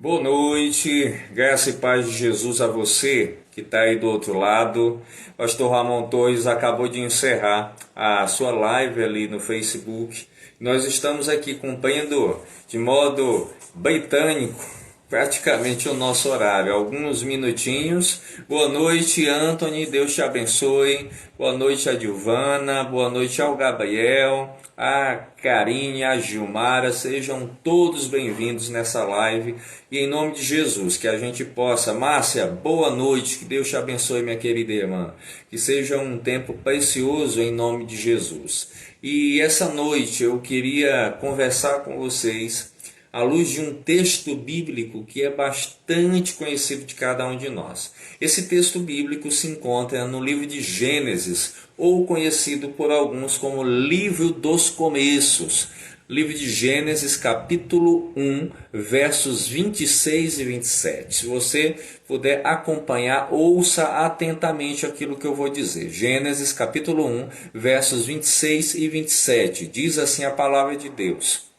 Boa noite, graça e paz de Jesus a você que está aí do outro lado. Pastor Ramon Torres acabou de encerrar a sua live ali no Facebook. Nós estamos aqui cumprindo de modo britânico praticamente o nosso horário, alguns minutinhos. Boa noite, Anthony, Deus te abençoe. Boa noite a Dilvana, boa noite ao Gabriel, a Karine, a Gilmara, sejam todos bem-vindos nessa live. E em nome de Jesus, que a gente possa... Márcia, boa noite, que Deus te abençoe, minha querida irmã. Que seja um tempo precioso em nome de Jesus. E essa noite eu queria conversar com vocês à luz de um texto bíblico que é bastante conhecido de cada um de nós. Esse texto bíblico se encontra no livro de Gênesis, ou conhecido por alguns como Livro dos Começos. Livro de Gênesis, capítulo 1, versos 26 e 27. Se você puder acompanhar, ouça atentamente aquilo que eu vou dizer. Gênesis, capítulo 1, versos 26 e 27. Diz assim a palavra de Deus.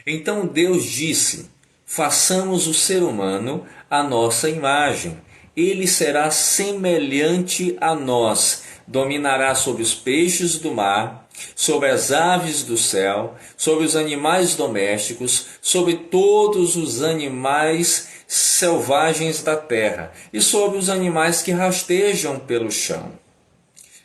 Então Deus disse: façamos o ser humano à nossa imagem. Ele será semelhante a nós, dominará sobre os peixes do mar, sobre as aves do céu, sobre os animais domésticos, sobre todos os animais selvagens da terra e sobre os animais que rastejam pelo chão.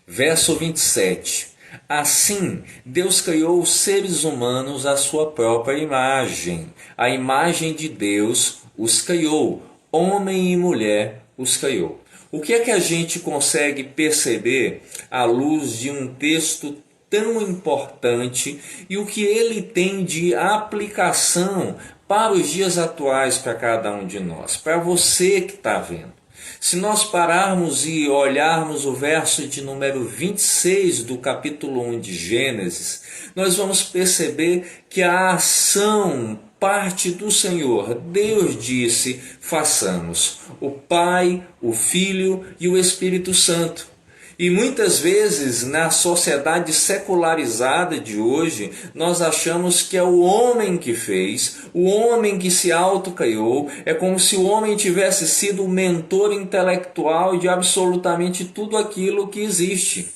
Verso 27. Assim, Deus criou os seres humanos à sua própria imagem. A imagem de Deus os criou, homem e mulher os criou. O que é que a gente consegue perceber à luz de um texto tão importante e o que ele tem de aplicação para os dias atuais para cada um de nós, para você que está vendo? Se nós pararmos e olharmos o verso de número 26 do capítulo 1 de Gênesis, nós vamos perceber que a ação parte do Senhor. Deus disse: façamos. O Pai, o Filho e o Espírito Santo. E muitas vezes na sociedade secularizada de hoje, nós achamos que é o homem que fez, o homem que se autocriou, é como se o homem tivesse sido o mentor intelectual de absolutamente tudo aquilo que existe.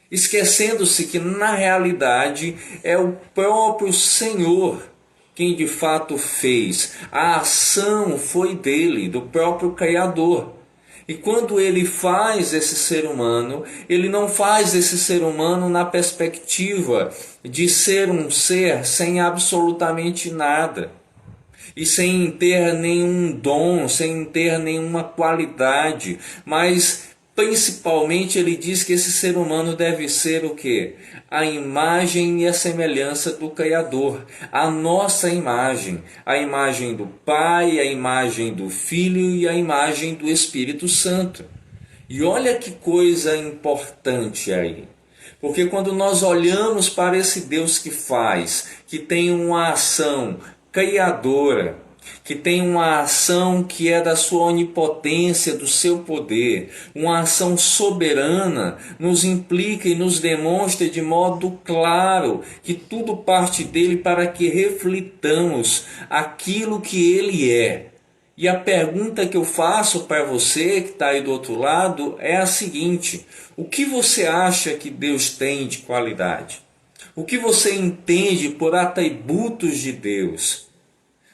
Esquecendo-se que na realidade é o próprio Senhor quem de fato fez. A ação foi dele, do próprio Criador. E quando ele faz esse ser humano, ele não faz esse ser humano na perspectiva de ser um ser sem absolutamente nada. E sem ter nenhum dom, sem ter nenhuma qualidade. Mas principalmente ele diz que esse ser humano deve ser o quê? A imagem e a semelhança do Criador, a nossa imagem, a imagem do Pai, a imagem do Filho e a imagem do Espírito Santo. E olha que coisa importante aí, porque quando nós olhamos para esse Deus que faz, que tem uma ação criadora, que tem uma ação que é da sua onipotência, do seu poder, uma ação soberana, nos implica e nos demonstra de modo claro que tudo parte dele para que reflitamos aquilo que ele é. E a pergunta que eu faço para você que está aí do outro lado é a seguinte: o que você acha que Deus tem de qualidade? O que você entende por atributos de Deus?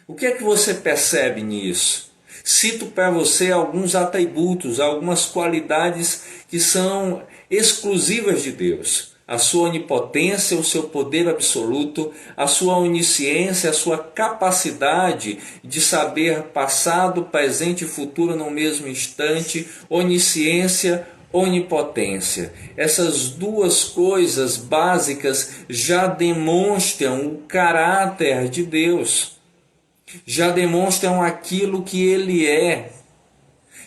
O que é que você percebe nisso? Cito para você alguns atributos, algumas qualidades que são exclusivas de Deus. A sua onipotência, o seu poder absoluto, a sua onisciência, a sua capacidade de saber passado, presente e futuro no mesmo instante, onisciência, onipotência. Essas duas coisas básicas já demonstram o caráter de Deus. Já demonstram aquilo que ele é.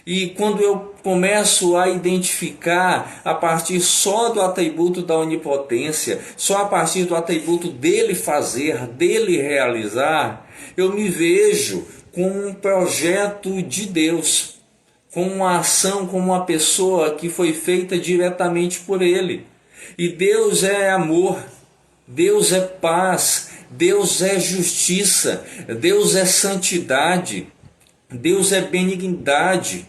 E quando eu começo a identificar a partir só do atributo da onipotência, só a partir do atributo dele fazer, dele realizar, eu me vejo como um projeto de Deus, como uma ação, como uma pessoa que foi feita diretamente por ele. E Deus é amor, Deus é paz, Deus é justiça, Deus é santidade. Deus é benignidade,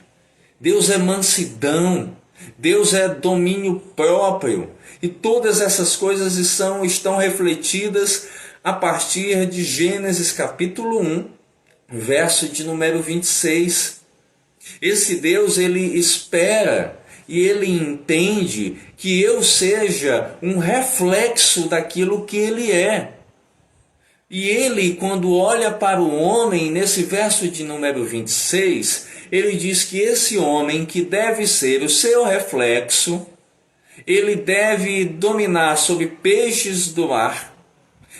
Deus é mansidão, Deus é domínio próprio. E todas essas coisas estão refletidas a partir de Gênesis capítulo 1, verso de número 26. Esse Deus, ele espera e ele entende que eu seja um reflexo daquilo que ele é. E ele, quando olha para o homem, nesse verso de número 26, ele diz que esse homem que deve ser o seu reflexo, ele deve dominar sobre peixes do mar,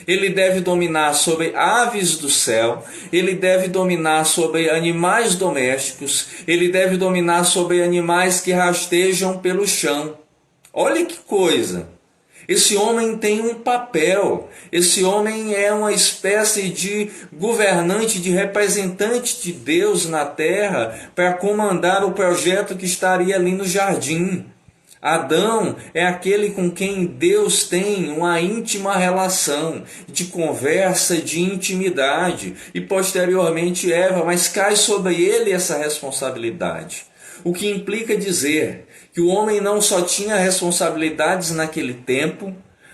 ele deve dominar sobre aves do céu, ele deve dominar sobre animais domésticos, ele deve dominar sobre animais que rastejam pelo chão. Olha que coisa! Esse homem tem um papel, esse homem é uma espécie de governante, de representante de Deus na terra para comandar o projeto que estaria ali no jardim. Adão é aquele com quem Deus tem uma íntima relação de conversa, de intimidade, e posteriormente Eva, mas cai sobre ele essa responsabilidade. O que implica dizer que o homem não só tinha responsabilidades naquele tempo,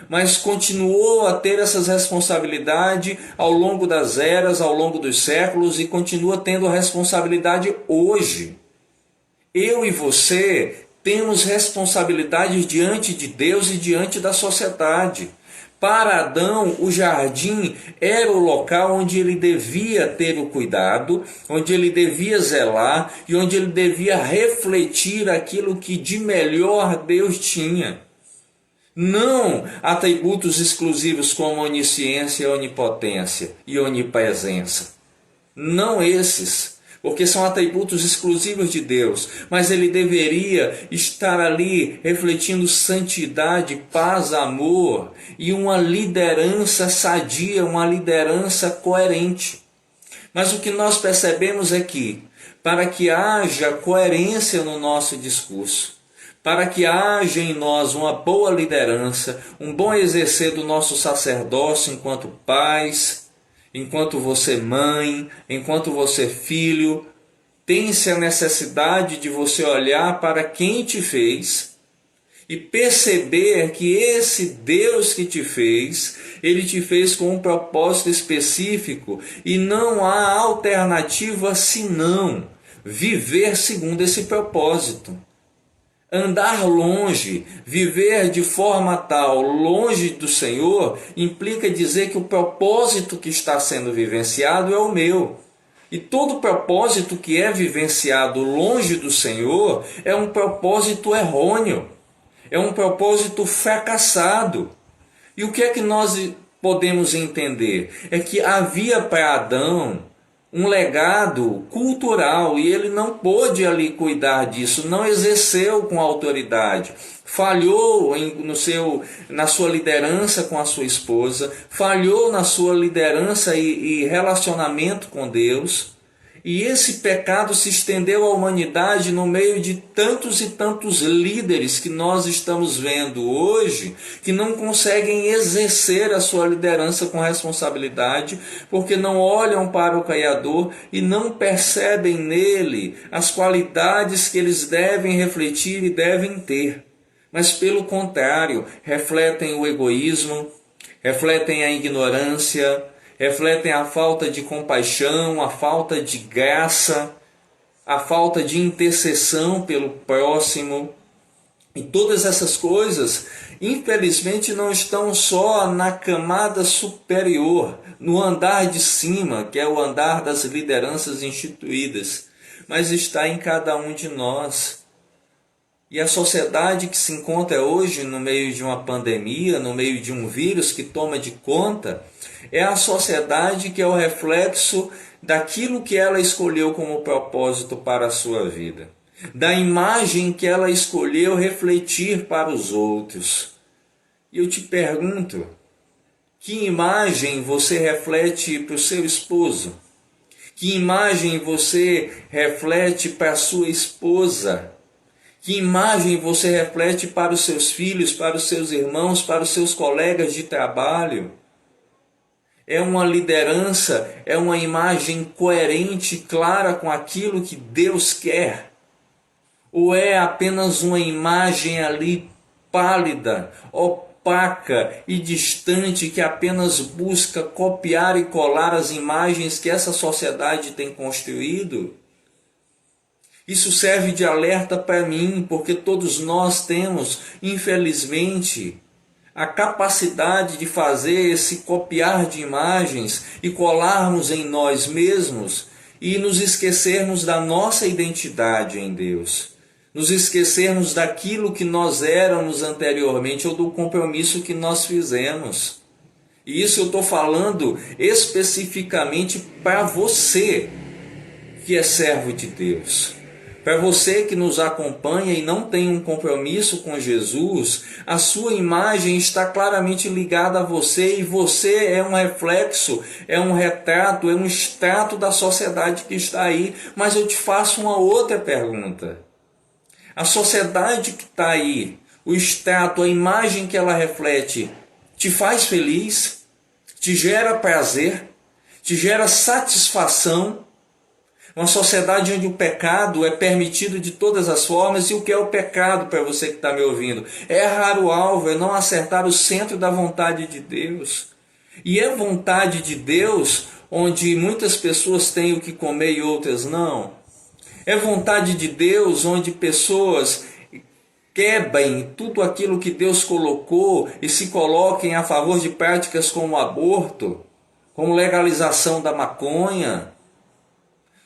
mas continuou a ter essas responsabilidades ao longo das eras, ao longo dos séculos, e continua tendo responsabilidade hoje. Eu e você temos responsabilidades diante de Deus e diante da sociedade. Para Adão, o jardim era o local onde ele devia ter o cuidado, onde ele devia zelar e onde ele devia refletir aquilo que de melhor Deus tinha. Não atributos exclusivos como onisciência, onipotência e onipresença. Não esses, porque são atributos exclusivos de Deus, mas ele deveria estar ali refletindo santidade, paz, amor e uma liderança sadia, uma liderança coerente. Mas o que nós percebemos é que, para que haja coerência no nosso discurso, para que haja em nós uma boa liderança, um bom exercer do nosso sacerdócio enquanto pais, enquanto você mãe, enquanto você filho, tem-se a necessidade de você olhar para quem te fez e perceber que esse Deus que te fez, ele te fez com um propósito específico e não há alternativa senão viver segundo esse propósito. Andar longe, viver de forma tal, longe do Senhor, implica dizer que o propósito que está sendo vivenciado é o meu. E todo propósito que é vivenciado longe do Senhor é um propósito errôneo, é um propósito fracassado. E o que é que nós podemos entender? É que havia para Adão um legado cultural e ele não pôde ali cuidar disso, não exerceu com autoridade, falhou na sua liderança com a sua esposa, falhou na sua liderança e relacionamento com Deus. E esse pecado se estendeu à humanidade no meio de tantos e tantos líderes que nós estamos vendo hoje, que não conseguem exercer a sua liderança com responsabilidade, porque não olham para o Criador e não percebem nele as qualidades que eles devem refletir e devem ter. Mas, pelo contrário, refletem o egoísmo, refletem a ignorância, refletem a falta de compaixão, a falta de graça, a falta de intercessão pelo próximo. E todas essas coisas, infelizmente, não estão só na camada superior, no andar de cima, que é o andar das lideranças instituídas, mas está em cada um de nós. E a sociedade que se encontra hoje no meio de uma pandemia, no meio de um vírus que toma de conta, é a sociedade que é o reflexo daquilo que ela escolheu como propósito para a sua vida, da imagem que ela escolheu refletir para os outros. E eu te pergunto, que imagem você reflete para o seu esposo? Que imagem você reflete para a sua esposa? Que imagem você reflete para os seus filhos, para os seus irmãos, para os seus colegas de trabalho? É uma liderança, é uma imagem coerente, clara com aquilo que Deus quer? Ou é apenas uma imagem ali pálida, opaca e distante que apenas busca copiar e colar as imagens que essa sociedade tem construído? Isso serve de alerta para mim, porque todos nós temos, infelizmente, a capacidade de fazer esse copiar de imagens e colarmos em nós mesmos e nos esquecermos da nossa identidade em Deus. Nos esquecermos daquilo que nós éramos anteriormente ou do compromisso que nós fizemos. E isso eu estou falando especificamente para você que é servo de Deus. Para você que nos acompanha e não tem um compromisso com Jesus, a sua imagem está claramente ligada a você e você é um reflexo, é um retrato, é um extrato da sociedade que está aí. Mas eu te faço uma outra pergunta. A sociedade que está aí, o extrato, a imagem que ela reflete, te faz feliz? Te gera prazer? Te gera satisfação? Uma sociedade onde o pecado é permitido de todas as formas. E o que é o pecado para você que está me ouvindo? É errar o alvo, é não acertar o centro da vontade de Deus. E é vontade de Deus onde muitas pessoas têm o que comer e outras não. É vontade de Deus onde pessoas quebrem tudo aquilo que Deus colocou e se coloquem a favor de práticas como aborto, como legalização da maconha,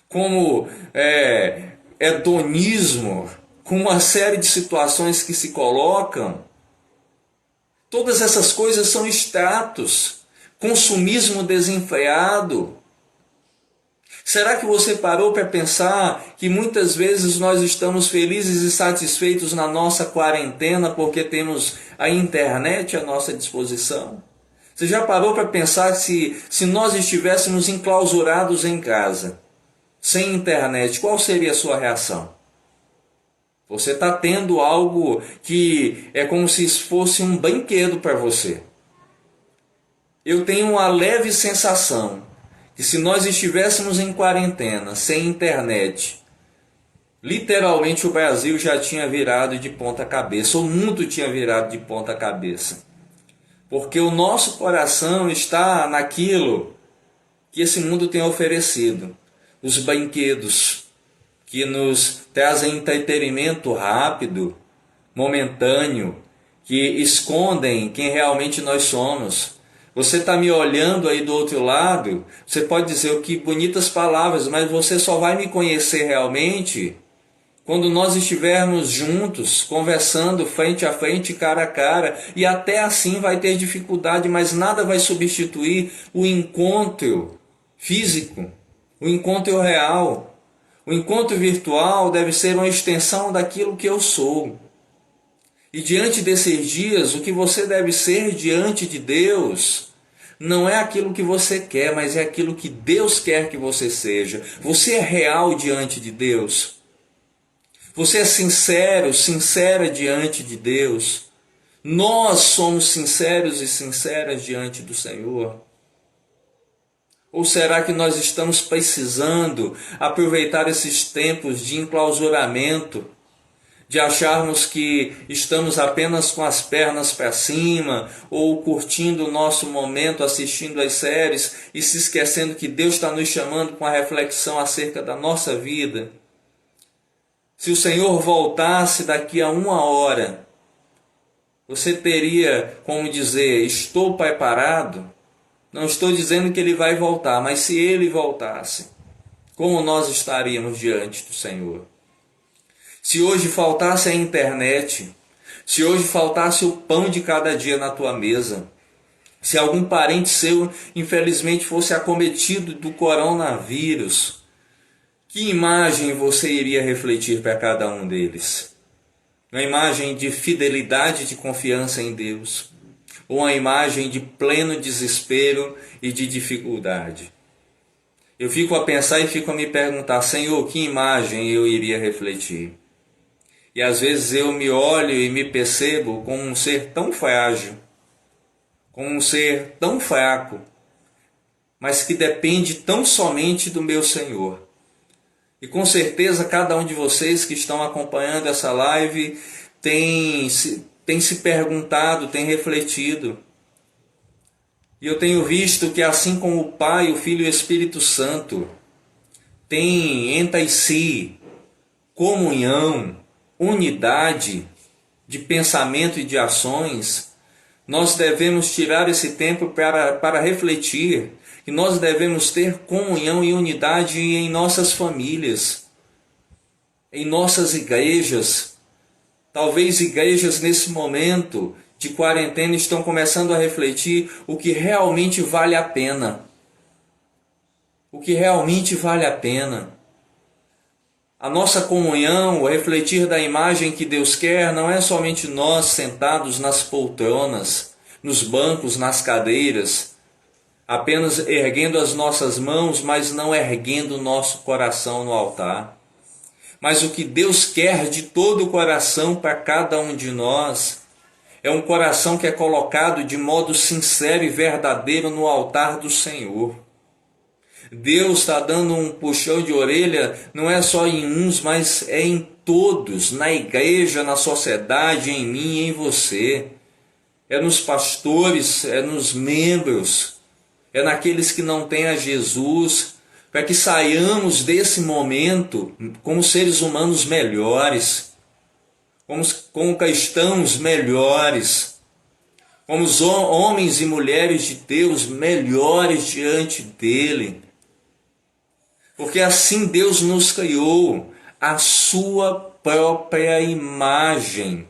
como hedonismo, com uma série de situações que se colocam. Todas essas coisas são status, consumismo desenfreado. Será que você parou para pensar que muitas vezes nós estamos felizes e satisfeitos na nossa quarentena porque temos a internet à nossa disposição? Você já parou para pensar que se nós estivéssemos enclausurados em casa, sem internet, qual seria a sua reação? Você está tendo algo que é como se fosse um brinquedo para você. Eu tenho uma leve sensação que se nós estivéssemos em quarentena, sem internet, literalmente o Brasil já tinha virado de ponta cabeça, o mundo tinha virado de ponta cabeça. Porque o nosso coração está naquilo que esse mundo tem oferecido. Os brinquedos que nos trazem entretenimento rápido, momentâneo, que escondem quem realmente nós somos. Você está me olhando aí do outro lado, você pode dizer que bonitas palavras, mas você só vai me conhecer realmente quando nós estivermos juntos, conversando frente a frente, cara a cara, e até assim vai ter dificuldade, mas nada vai substituir o encontro físico, o encontro real. O encontro virtual deve ser uma extensão daquilo que eu sou. E diante desses dias, o que você deve ser diante de Deus não é aquilo que você quer, mas é aquilo que Deus quer que você seja. Você é real diante de Deus. Você é sincero, sincera diante de Deus. Nós somos sinceros e sinceras diante do Senhor. Ou será que nós estamos precisando aproveitar esses tempos de enclausuramento, de acharmos que estamos apenas com as pernas para cima, ou curtindo o nosso momento, assistindo às séries, e se esquecendo que Deus está nos chamando com a reflexão acerca da nossa vida? Se o Senhor voltasse daqui a 1 hora, você teria como dizer, estou preparado? Não estou dizendo que Ele vai voltar, mas se Ele voltasse, como nós estaríamos diante do Senhor? Se hoje faltasse a internet, se hoje faltasse o pão de cada dia na tua mesa, se algum parente seu, infelizmente, fosse acometido do coronavírus, que imagem você iria refletir para cada um deles? Uma imagem de fidelidade, de confiança em Deus, ou uma imagem de pleno desespero e de dificuldade? Eu fico a pensar e fico a me perguntar, Senhor, que imagem eu iria refletir? E às vezes eu me olho e me percebo como um ser tão frágil, como um ser tão fraco, mas que depende tão somente do meu Senhor. E com certeza cada um de vocês que estão acompanhando essa live tem se perguntado, tem refletido. E eu tenho visto que assim como o Pai, o Filho e o Espírito Santo têm entre si comunhão, unidade de pensamento e de ações, nós devemos tirar esse tempo para refletir que nós devemos ter comunhão e unidade em nossas famílias, em nossas igrejas. Talvez igrejas nesse momento de quarentena estão começando a refletir o que realmente vale a pena. O que realmente vale a pena. A nossa comunhão, o refletir da imagem que Deus quer, não é somente nós sentados nas poltronas, nos bancos, nas cadeiras, apenas erguendo as nossas mãos, mas não erguendo o nosso coração no altar. Mas o que Deus quer de todo o coração para cada um de nós é um coração que é colocado de modo sincero e verdadeiro no altar do Senhor. Deus está dando um puxão de orelha, não é só em uns, mas é em todos, na igreja, na sociedade, em mim e em você. É nos pastores, é nos membros, é naqueles que não têm a Jesus, para que saiamos desse momento como seres humanos melhores, como cristãos melhores, como homens e mulheres de Deus melhores diante dele. Porque assim Deus nos criou, a sua própria imagem.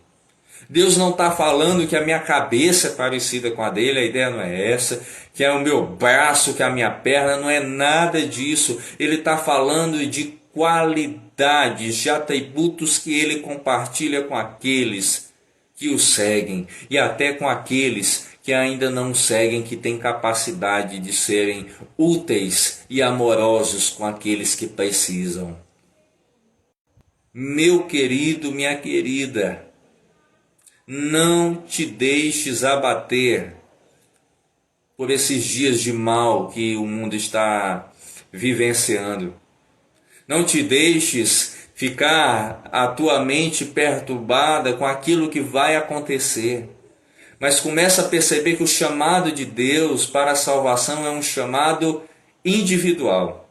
Deus não está falando que a minha cabeça é parecida com a dele, a ideia não é essa, que é o meu braço, que é a minha perna, não é nada disso. Ele está falando de qualidades, de atributos que ele compartilha com aqueles que o seguem e até com aqueles que ainda não seguem, que têm capacidade de serem úteis e amorosos com aqueles que precisam. Meu querido, minha querida, não te deixes abater por esses dias de mal que o mundo está vivenciando. Não te deixes ficar a tua mente perturbada com aquilo que vai acontecer. Mas começa a perceber que o chamado de Deus para a salvação é um chamado individual,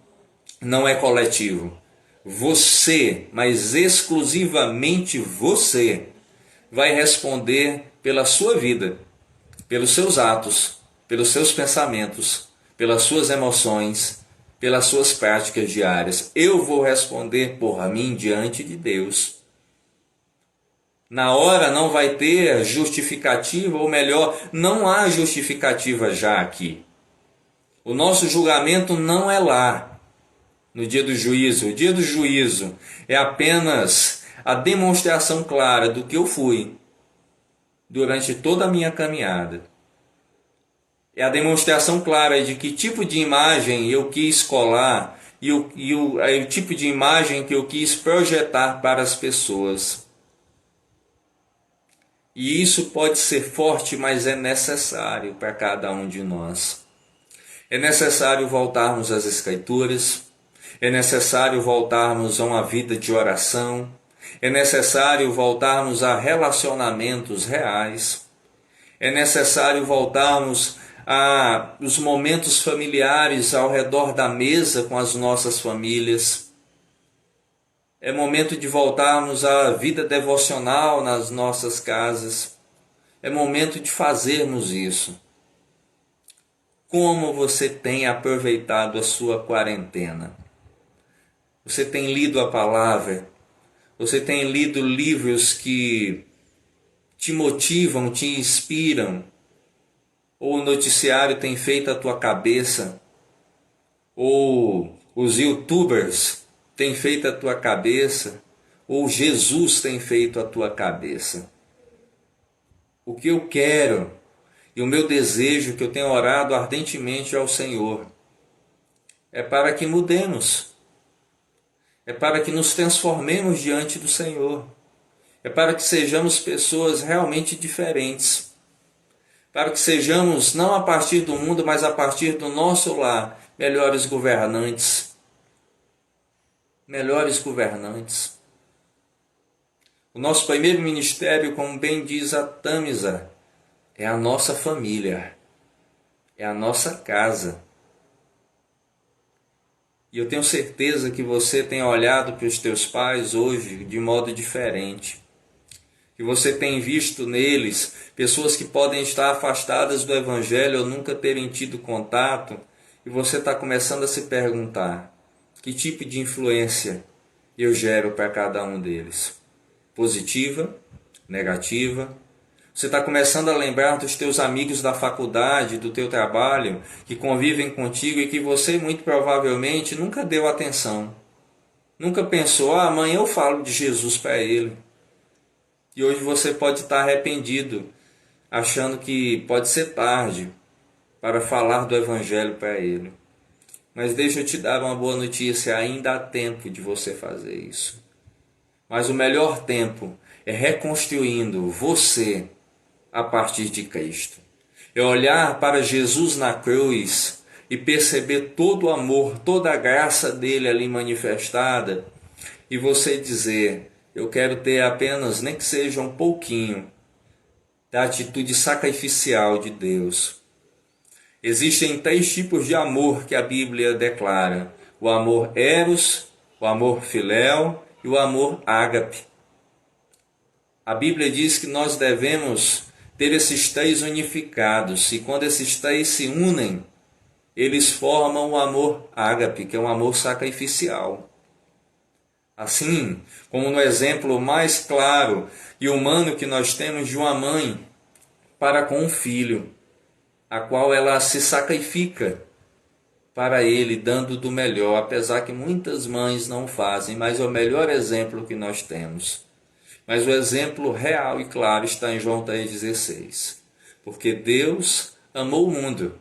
não é coletivo. Você, mas exclusivamente você, vai responder pela sua vida, pelos seus atos, pelos seus pensamentos, pelas suas emoções, pelas suas práticas diárias. Eu vou responder por mim diante de Deus. Na hora não vai ter justificativa, ou melhor, não há justificativa já aqui. O nosso julgamento não é lá, no dia do juízo. O dia do juízo é apenas a demonstração clara do que eu fui durante toda a minha caminhada. É a demonstração clara de que tipo de imagem eu quis colar e o tipo de imagem que eu quis projetar para as pessoas. E isso pode ser forte, mas é necessário para cada um de nós. É necessário voltarmos às Escrituras, é necessário voltarmos a uma vida de oração, é necessário voltarmos a relacionamentos reais, é necessário voltarmos a os momentos familiares ao redor da mesa com as nossas famílias. É momento de voltarmos à vida devocional nas nossas casas. É momento de fazermos isso. Como você tem aproveitado a sua quarentena? Você tem lido a palavra? Você tem lido livros que te motivam, te inspiram? Ou o noticiário tem feito a tua cabeça? Ou os youtubers tem feito a tua cabeça, ou Jesus tem feito a tua cabeça? O que eu quero e o meu desejo, que eu tenho orado ardentemente ao Senhor, é para que mudemos, é para que nos transformemos diante do Senhor, é para que sejamos pessoas realmente diferentes, para que sejamos, não a partir do mundo, mas a partir do nosso lar, melhores governantes. Melhores governantes. O nosso primeiro ministério, como bem diz a Tamisa, é a nossa família, é a nossa casa. E eu tenho certeza que você tem olhado para os teus pais hoje de modo diferente. Que você tem visto neles pessoas que podem estar afastadas do Evangelho ou nunca terem tido contato, e você está começando a se perguntar: que tipo de influência eu gero para cada um deles? Positiva? Negativa? Você está começando a lembrar dos teus amigos da faculdade, do teu trabalho, que convivem contigo e que você muito provavelmente nunca deu atenção. Nunca pensou: amanhã eu falo de Jesus para ele. E hoje você pode estar arrependido, achando que pode ser tarde para falar do Evangelho para ele. Mas deixa eu te dar uma boa notícia: ainda há tempo de você fazer isso. Mas o melhor tempo é reconstruindo você a partir de Cristo. É olhar para Jesus na cruz e perceber todo o amor, toda a graça dele ali manifestada, e você dizer: eu quero ter apenas, nem que seja um pouquinho, da atitude sacrificial de Deus. Existem 3 tipos de amor que a Bíblia declara: o amor eros, o amor filéu e o amor ágape. A Bíblia diz que nós devemos ter esses 3 unificados, e quando esses 3 se unem, eles formam o amor ágape, que é um amor sacrificial. Assim como no exemplo mais claro e humano que nós temos de uma mãe para com um filho, a qual ela se sacrifica para ele, dando do melhor, apesar que muitas mães não fazem, mas é o melhor exemplo que nós temos. Mas o exemplo real e claro está em João 3,16. Porque Deus amou o mundo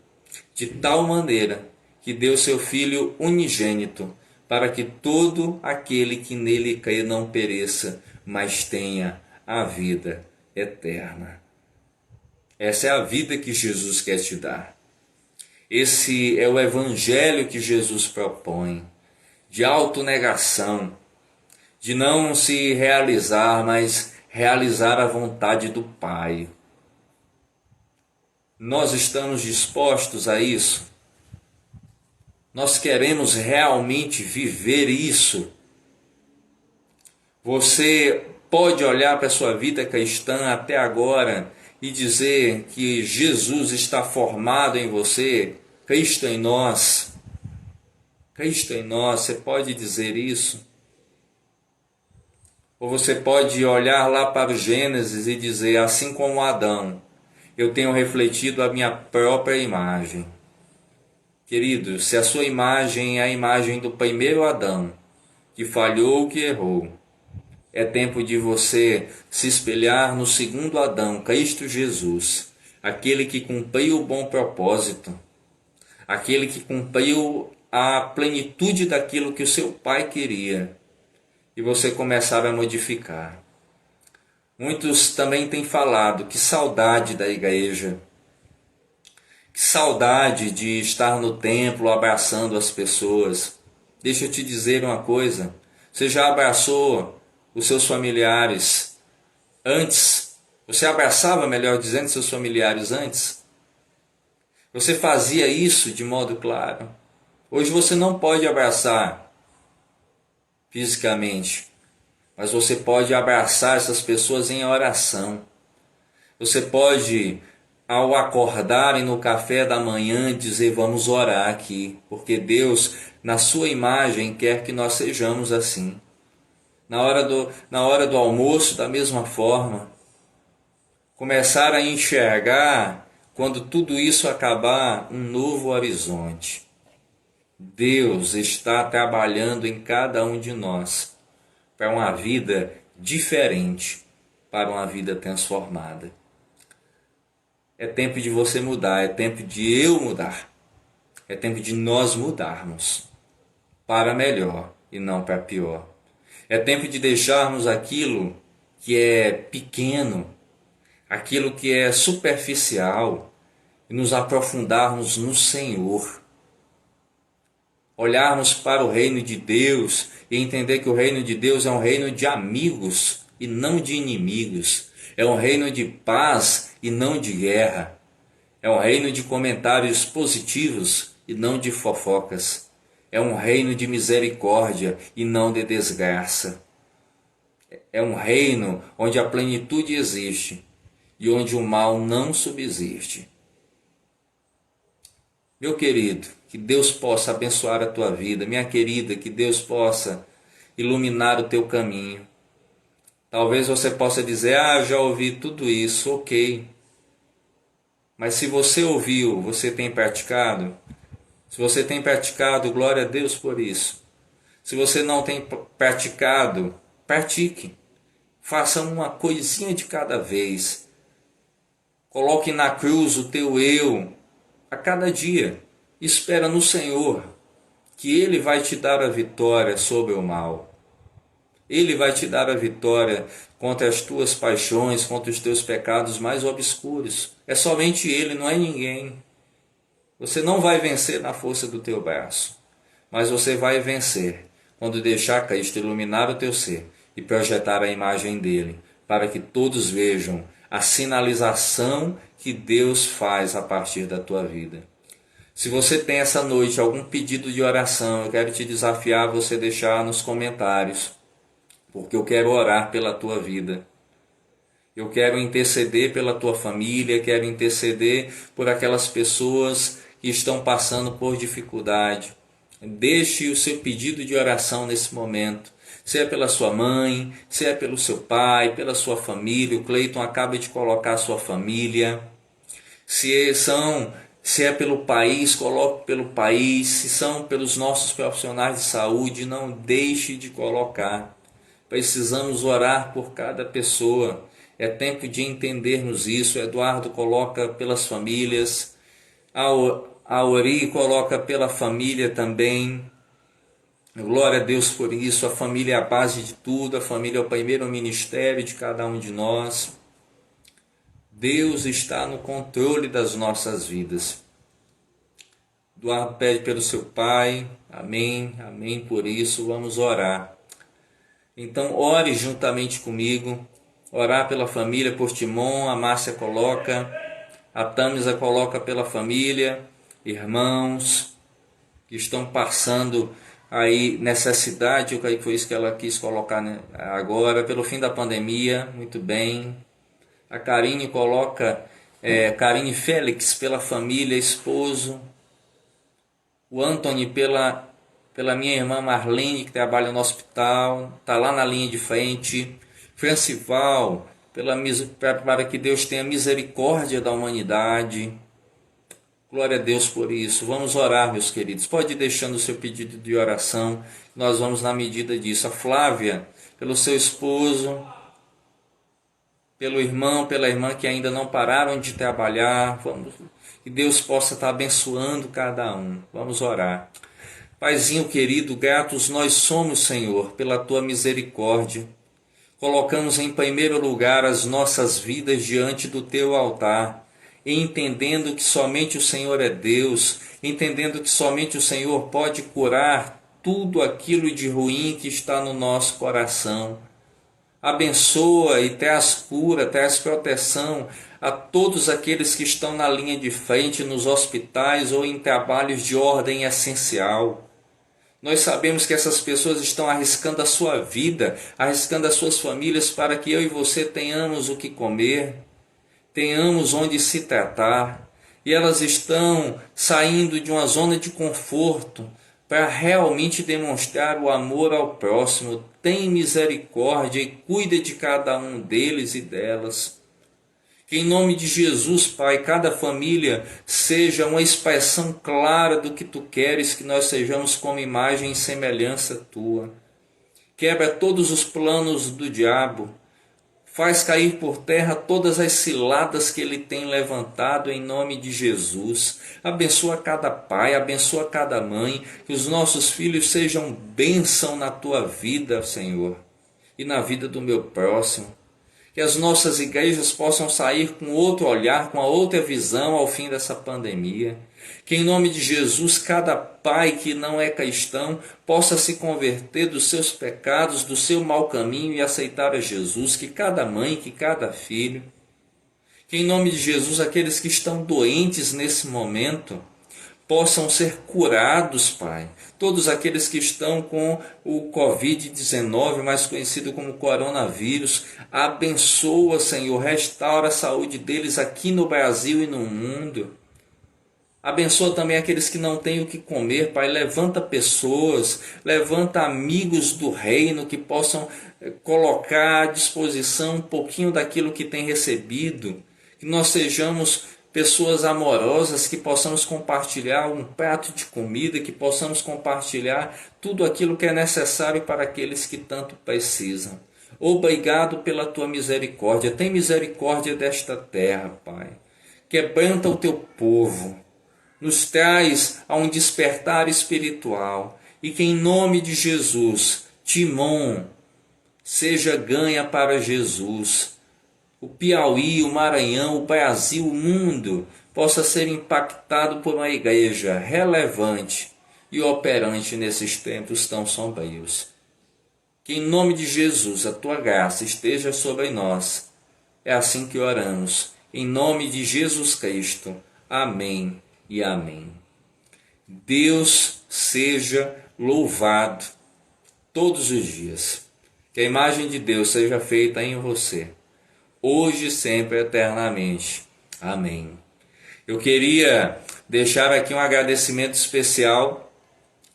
de tal maneira que deu seu Filho unigênito, para que todo aquele que nele crê não pereça, mas tenha a vida eterna. Essa é a vida que Jesus quer te dar. Esse é o evangelho que Jesus propõe, de autonegação, de não se realizar, mas realizar a vontade do Pai. Nós estamos dispostos a isso? Nós queremos realmente viver isso? Você pode olhar para a sua vida cristã até agora e dizer que Jesus está formado em você, Cristo em nós? Cristo em nós, você pode dizer isso? Ou você pode olhar lá para o Gênesis e dizer: assim como Adão, eu tenho refletido a minha própria imagem. Querido, se a sua imagem é a imagem do primeiro Adão, que falhou, que errou, é tempo de você se espelhar no segundo Adão, Cristo Jesus, aquele que cumpriu o bom propósito, aquele que cumpriu a plenitude daquilo que o seu Pai queria, e você começar a modificar. Muitos também têm falado: que saudade da igreja, que saudade de estar no templo abraçando as pessoas. Deixa eu te dizer uma coisa: você já abraçou os seus familiares antes? Você abraçava, melhor dizendo, seus familiares antes? Você fazia isso de modo claro? Hoje você não pode abraçar fisicamente, mas você pode abraçar essas pessoas em oração. Você pode, ao acordar e no café da manhã, dizer: vamos orar aqui, porque Deus, na sua imagem, quer que nós sejamos assim. Na hora do almoço, da mesma forma. Começar a enxergar, quando tudo isso acabar, um novo horizonte. Deus está trabalhando em cada um de nós para uma vida diferente, para uma vida transformada. É tempo de você mudar, é tempo de eu mudar, é tempo de nós mudarmos para melhor e não para pior. É tempo de deixarmos aquilo que é pequeno, aquilo que é superficial e nos aprofundarmos no Senhor. Olharmos para o reino de Deus e entender que o reino de Deus é um reino de amigos e não de inimigos. É um reino de paz e não de guerra. É um reino de comentários positivos e não de fofocas. É um reino de misericórdia e não de desgraça. É um reino onde a plenitude existe e onde o mal não subsiste. Meu querido, que Deus possa abençoar a tua vida. Minha querida, que Deus possa iluminar o teu caminho. Talvez você possa dizer, já ouvi tudo isso, ok. Mas se você ouviu, você tem praticado? Se você tem praticado, glória a Deus por isso. Se você não tem praticado, pratique. Faça uma coisinha de cada vez. Coloque na cruz o teu eu a cada dia. Espera no Senhor, que Ele vai te dar a vitória sobre o mal. Ele vai te dar a vitória contra as tuas paixões, contra os teus pecados mais obscuros. É somente Ele, não é ninguém. Você não vai vencer na força do teu braço, mas você vai vencer quando deixar Cristo iluminar o teu ser e projetar a imagem dele, para que todos vejam a sinalização que Deus faz a partir da tua vida. Se você tem essa noite algum pedido de oração, eu quero te desafiar a você deixar nos comentários, porque eu quero orar pela tua vida. Eu quero interceder pela tua família, quero interceder por aquelas pessoas que estão passando por dificuldade. Deixe o seu pedido de oração nesse momento. Se é pela sua mãe, se é pelo seu pai, pela sua família. O Cleiton acaba de colocar a sua família. Se é pelo país, coloque pelo país. Se são pelos nossos profissionais de saúde, não deixe de colocar. Precisamos orar por cada pessoa. É tempo de entendermos isso. Eduardo coloca pelas famílias. A Ori coloca pela família também. Glória a Deus por isso. A família é a base de tudo. A família é o primeiro ministério de cada um de nós. Deus está no controle das nossas vidas. Eduardo pede pelo seu pai. Amém. Amém por isso. Vamos orar. Então ore juntamente comigo. Orar pela família, por Timon. A Márcia coloca. A Tamisa coloca pela família. Irmãos que estão passando aí necessidade, foi isso que ela quis colocar, né? Agora, pelo fim da pandemia, muito bem. A Karine coloca, Karine Félix pela família, esposo. O Anthony pela minha irmã Marlene, que trabalha no hospital, está lá na linha de frente. Francival, para que Deus tenha misericórdia da humanidade. Glória a Deus por isso. Vamos orar, meus queridos. Pode ir deixando o seu pedido de oração. Nós vamos na medida disso. A Flávia, pelo seu esposo, pelo irmão, pela irmã que ainda não pararam de trabalhar. Que Deus possa estar abençoando cada um. Vamos orar. Paizinho querido, gratos nós somos, Senhor, pela tua misericórdia. Colocamos em primeiro lugar as nossas vidas diante do teu altar. Entendendo que somente o Senhor é Deus, entendendo que somente o Senhor pode curar tudo aquilo de ruim que está no nosso coração. Abençoa e traz cura, traz proteção a todos aqueles que estão na linha de frente, nos hospitais ou em trabalhos de ordem essencial. Nós sabemos que essas pessoas estão arriscando a sua vida, arriscando as suas famílias para que eu e você tenhamos o que comer, tenhamos onde se tratar, e elas estão saindo de uma zona de conforto para realmente demonstrar o amor ao próximo. Tem misericórdia e cuida de cada um deles e delas. Que em nome de Jesus, Pai, cada família seja uma expressão clara do que Tu queres que nós sejamos como imagem e semelhança Tua. Quebra todos os planos do diabo. Faz cair por terra todas as ciladas que ele tem levantado em nome de Jesus. Abençoa cada pai, abençoa cada mãe, que os nossos filhos sejam bênção na tua vida, Senhor, e na vida do meu próximo. Que as nossas igrejas possam sair com outro olhar, com a outra visão ao fim dessa pandemia. Que em nome de Jesus, cada pai que não é cristão possa se converter dos seus pecados, do seu mau caminho e aceitar a Jesus. Que cada mãe, que cada filho. Que em nome de Jesus, aqueles que estão doentes nesse momento possam ser curados, Pai. Todos aqueles que estão com o Covid-19, mais conhecido como coronavírus, abençoa, Senhor, restaura a saúde deles aqui no Brasil e no mundo. Abençoa também aqueles que não têm o que comer, Pai. Levanta pessoas, levanta amigos do reino que possam colocar à disposição um pouquinho daquilo que tem recebido. Que nós sejamos pessoas amorosas, que possamos compartilhar um prato de comida, que possamos compartilhar tudo aquilo que é necessário para aqueles que tanto precisam. Obrigado pela tua misericórdia. Tem misericórdia desta terra, Pai. Quebranta o teu povo. Nos traz a um despertar espiritual. E que em nome de Jesus, Timon seja ganha para Jesus. O Piauí, o Maranhão, o Brasil, o mundo possa ser impactado por uma igreja relevante e operante nesses tempos tão sombrios. Que em nome de Jesus a tua graça esteja sobre nós. É assim que oramos. Em nome de Jesus Cristo. Amém e amém. Deus seja louvado todos os dias. Que a imagem de Deus seja feita em você, hoje, sempre, eternamente. Amém. Eu queria deixar aqui um agradecimento especial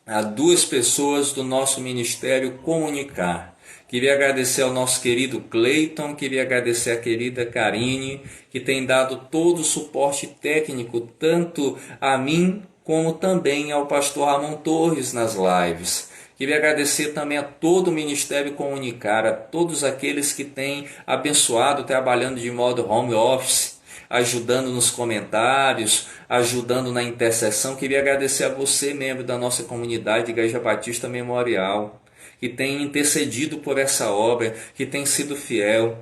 a duas pessoas do nosso Ministério Comunicar. Queria agradecer ao nosso querido Cleiton, queria agradecer à querida Karine, que tem dado todo o suporte técnico, tanto a mim, como também ao pastor Ramon Torres nas lives. Queria agradecer também a todo o Ministério Comunicar, a todos aqueles que têm abençoado trabalhando de modo home office, ajudando nos comentários, ajudando na intercessão. Queria agradecer a você, membro da nossa comunidade Igreja Batista Memorial, que tem intercedido por essa obra, que tem sido fiel.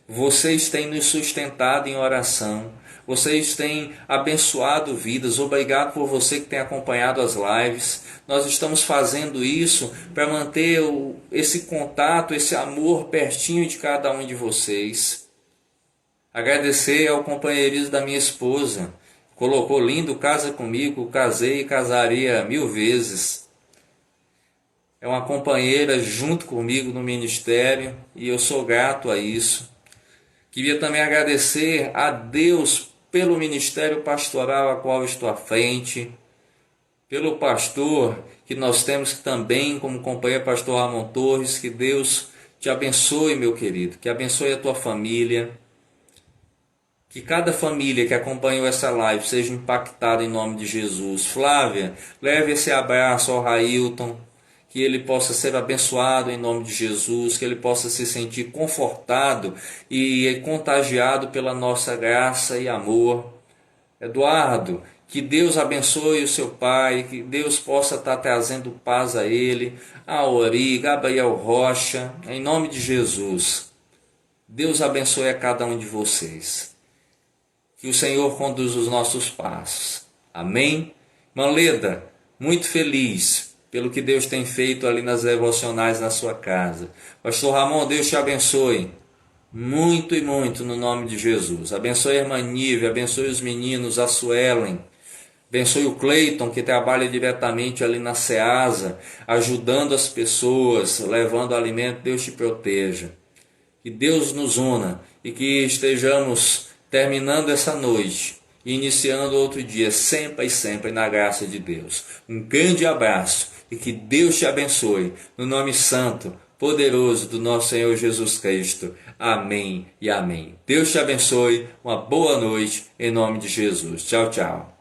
Vocês têm nos sustentado em oração. Vocês têm abençoado vidas. Obrigado por você que tem acompanhado as lives. Nós estamos fazendo isso para manter esse contato, esse amor pertinho de cada um de vocês. Agradecer ao companheirismo da minha esposa. Colocou lindo, casa comigo, casei e casaria 1000 vezes. É uma companheira junto comigo no ministério e eu sou grato a isso. Queria também agradecer a Deus pelo ministério pastoral a qual estou à frente, pelo pastor que nós temos também como companheiro, pastor Ramon Torres. Que Deus te abençoe, meu querido, que abençoe a tua família, que cada família que acompanhou essa live seja impactada em nome de Jesus. Flávia, leve esse abraço ao Railton, que ele possa ser abençoado em nome de Jesus, que ele possa se sentir confortado e contagiado pela nossa graça e amor. Eduardo, que Deus abençoe o seu pai, que Deus possa estar trazendo paz a ele, a Ori, Gabriel Rocha, em nome de Jesus. Deus abençoe a cada um de vocês. Que o Senhor conduza os nossos passos. Amém? Manleda, muito feliz pelo que Deus tem feito ali nas devocionais na sua casa. Pastor Ramon, Deus te abençoe muito e muito no nome de Jesus. Abençoe a irmã Nívia, abençoe os meninos, a Suelen. Abençoe o Cleiton, que trabalha diretamente ali na Ceasa, ajudando as pessoas, levando alimento. Deus te proteja. Que Deus nos una e que estejamos terminando essa noite e iniciando outro dia, sempre e sempre na graça de Deus. Um grande abraço e que Deus te abençoe, no nome santo, poderoso do nosso Senhor Jesus Cristo. Amém e amém. Deus te abençoe, uma boa noite, em nome de Jesus. Tchau, tchau.